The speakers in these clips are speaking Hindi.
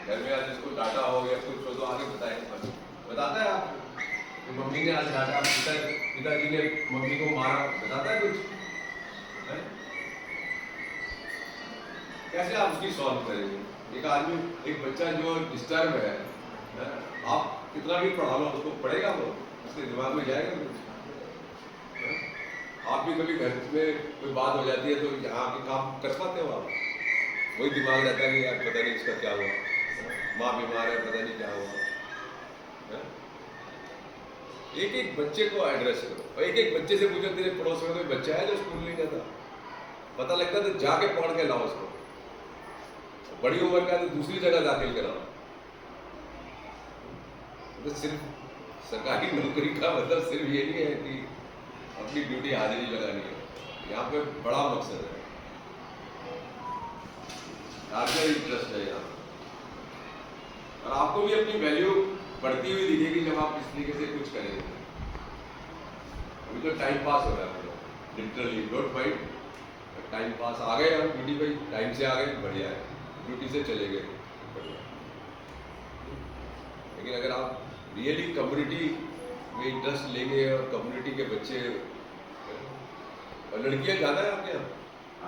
घर में आज इसको डांटा हो या कुछ हो तो आगे बताएंगे, बताता है आपको कि मम्मी ने आज डांटा, पिताजी ने मम्मी को मारा, बताता है कुछ है? कैसे आप उसकी सॉल्व करेंगे? एक आदमी, एक बच्चा जो डिस्टर्ब है, आप कितना भी पढ़ा लो उसको, पढ़ेगा वो, उसके दिमाग में जाएगा कुछ? आप भी कभी घर में कोई बात हो जाती है तो यहाँ के काम कर पाते हो आप? वही दिमाग रहता है कि यार पता नहीं इसका क्या हुआ, माँ बीमार है, पता नहीं क्या हुआ। एक एक बच्चे को एड्रेस करो, और एक एक बच्चे से पूछो तेरे पड़ोस में कोई बच्चा है जो स्कूल नहीं जाता? पता लगता तो जाके पढ़ के लाओ उसको, बड़ी उम्र का तो दूसरी जगह दाखिल कराओ। तो सिर्फ सरकारी नौकरी का मतलब सिर्फ ये नहीं है कि अपनी ड्यूटी हाजिरी लगानी है, यहाँ पे बड़ा मकसद है, लार्जर इंटरेस्ट है यहाँ। और आपको भी अपनी वैल्यू बढ़ती हुई दिखेगी जब आप इस तरीके से कुछ करेंगे। अभी तो टाइम पास हो रहा है, literally don't mind, time pass. आ गए हम ड्यूटी पे, टाइम से आ गए, बढ़िया है, ड्यूटी से चले गए, बढ़िया। लेकिन अगर आप रियली कम्युनिटी में इंटरेस्ट लेंगे और कम्युनिटी के बच्चे, और लड़कियां ज़्यादा है आपके यहाँ?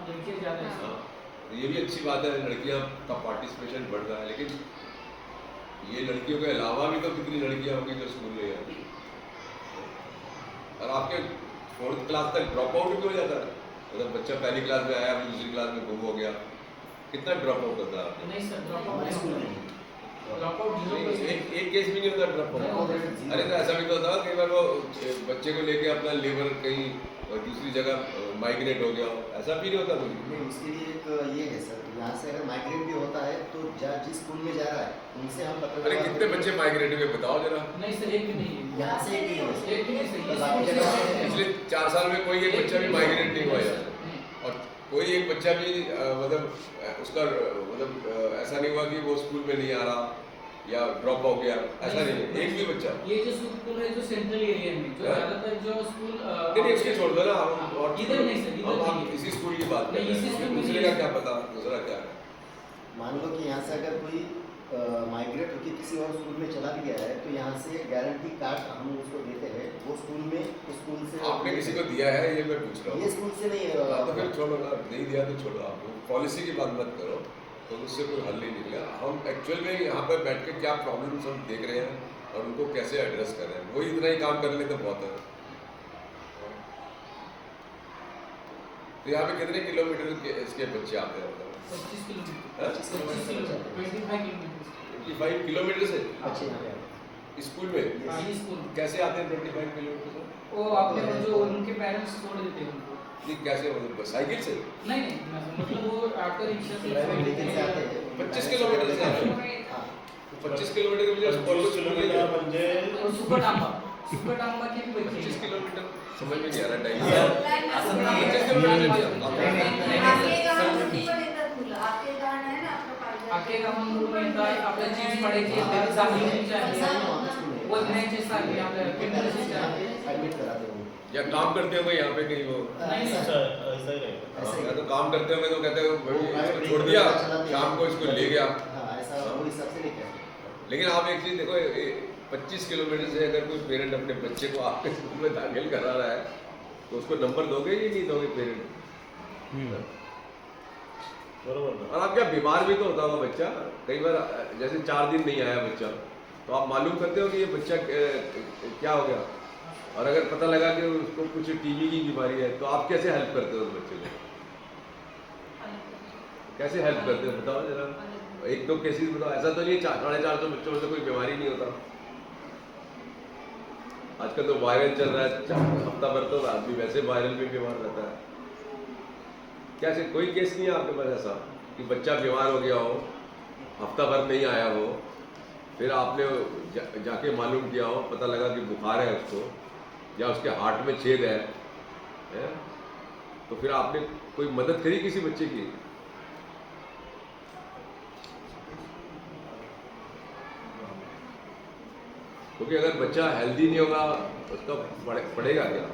लड़कियां ज़्यादा है। हाँ, ये भी अच्छी बात है, लड़कियां का पार्टिसिपेशन बढ़ रहा है। लेकिन ये लड़कियों के अलावा भी तो कितनी लड़कियां होंगी जो स्कूल में आती, और आपके 4th क्लास तक ड्रॉप आउट भी हो जाता है। मतलब बच्चा पहली क्लास में आया, दूसरी क्लास में गुम हो गया, कितना ड्रॉप आउट होता है? नहीं सर, ड्रॉप आउट नहीं, ड्रॉप आउट एक केस भी नहीं होता ड्रॉप आउट। अरे तो ऐसा भी तो होता है कई बार वो बच्चे को लेके अपना लेबर कहीं दूसरी जगह माइग्रेट हो गया हो, ऐसा भी नहीं होता कुछ? नहीं, उसके लिए एक ये है सर, यहाँ से अगर माइग्रेट भी होता है तो जिस स्कूल में जा रहा है उनसे हम पता अरे कितने बच्चे माइग्रेट हुए बताओ जरा? नहीं सर, एक भी नहीं है। यहाँ से एक ही है, एक भी नहीं सर, तो बाकी जगह से पिछले 4 साल में कोई एक बच्चा भी माइग्रेट नहीं हुआ यार, और कोई एक बच्चा भी मतलब उसका मतलब ऐसा नहीं हुआ कि वो स्कूल में नहीं आ रहा या ड्रॉप हो गया, ऐसा नहीं है, एक भी बच्चा। ये जो स्कूल है जो सेंट्रल एरिया में, जो ज्यादातर जो स्कूल नहीं उसके छोड़ दो ना, हम और इधर नहीं सर, इधर हम नहीं। इसी स्कूल की बात कर नहीं, रहे इसी हैं, स्कूल में दूसरे नहीं का है। क्या पता दूसरा क्या है। मान लो कि यहाँ से अगर कोई माइग्रेट होकर किसी और स्कूल में चला भी गया है तो यहाँ से गारंटी कार्ड हम उसको देते हैं, वो स्कूल से आपने किसी को दिया है ये मैं पूछ रहा हूँ? ये स्कूल से नहीं तो फिर छोड़ो ना, नहीं दिया तो छोड़ो, आप पॉलिसी की बात मत करो, तो उससे कोई हल नहीं निकलेगा। हम एक्चुअल में यहाँ पर बैठ के क्या प्रॉब्लम्स हम देख रहे हैं और उनको कैसे एड्रेस कर रहे हैं, वही इतना ही काम कर ले तो बहुत है। तो यहाँ पे कितने किलोमीटर के इसके बच्चे आते हैं? 25 किलोमीटर, 25 किलोमीटर 25 किलोमीटर 25 किलोमीटर से अच्छे यहाँ पे आते स्कूल में? हाँ, ये स्कूल कैसे आते हैं 25 किलोमीटर से? वो आपने जो उनके पेरेंट्स छोड़ देते हैं उनको। नहीं कैसे, मतलब साइकिल से? नहीं मतलब वो आपका रिक्शा से ड्राइविंग लेकिन से आते हैं 25 किलोमीटर से आते हैं? हाँ, 25 किलोमीटर के बजाय स्कूल किलोमीटर म्हणजे और सुपर टांबा के भी बच्चे 25 हैं। किलोमीटर समझ में नहीं आ रहा टाइम। असं नाही. 25 किलोमीटर आखे गावांवरून येतात आपल्या चीज पडायची चांगली चीज आहे, वजनाचे सारखे आपल्या पिंपरी सिस्टम आहे. एडमिट कराते हो या काम करते होंगे यहाँ पे कहीं वो? नहीं, ऐसा ऐसा ही रहेगा। ऐसे ही। या तो काम करते होंगे तो कहते हो भाई इसको छोड़ दिया, शाम को इसको ले गया। हाँ, ऐसा वो हिसाब से नहीं कहते। लेकिन आप एक चीज देखो, 25 किलोमीटर से अगर कोई पेरेंट अपने बच्चे को आपके स्कूल में दाखिल करा रहा है तो उसको नंबर दोगे या नहीं दोगे पेरेंट? बरोबर ना? और आप क्या, बीमार भी तो होता होगा बच्चा कई बार, जैसे 4 दिन नहीं आया बच्चा, तो आप मालूम करते हो कि ये बच्चा क्या हो गया, और अगर पता लगा कि उसको कुछ टीबी की बीमारी है तो आप कैसे हेल्प करते हो उस बच्चे को? कैसे हेल्प करते हो बताओ जरा, 1-2 केसेस बताओ। ऐसा तो नहीं 450 बच्चों में से कोई बीमारी नहीं होता। आजकल तो वायरल चल रहा है, हफ्ता भर तो आदमी वैसे वायरल में बीमार रहता है। कैसे, कोई केस नहीं है आपके पास ऐसा कि बच्चा बीमार हो गया हो, हफ्ता भर नहीं आया हो, फिर आपने जाके मालूम किया हो, पता लगा कि बुखार है उसको या उसके हार्ट में छेद है, तो फिर आपने कोई मदद करी किसी बच्चे की? क्योंकि अगर बच्चा हेल्दी नहीं होगा उसका पढ़ेगा क्या?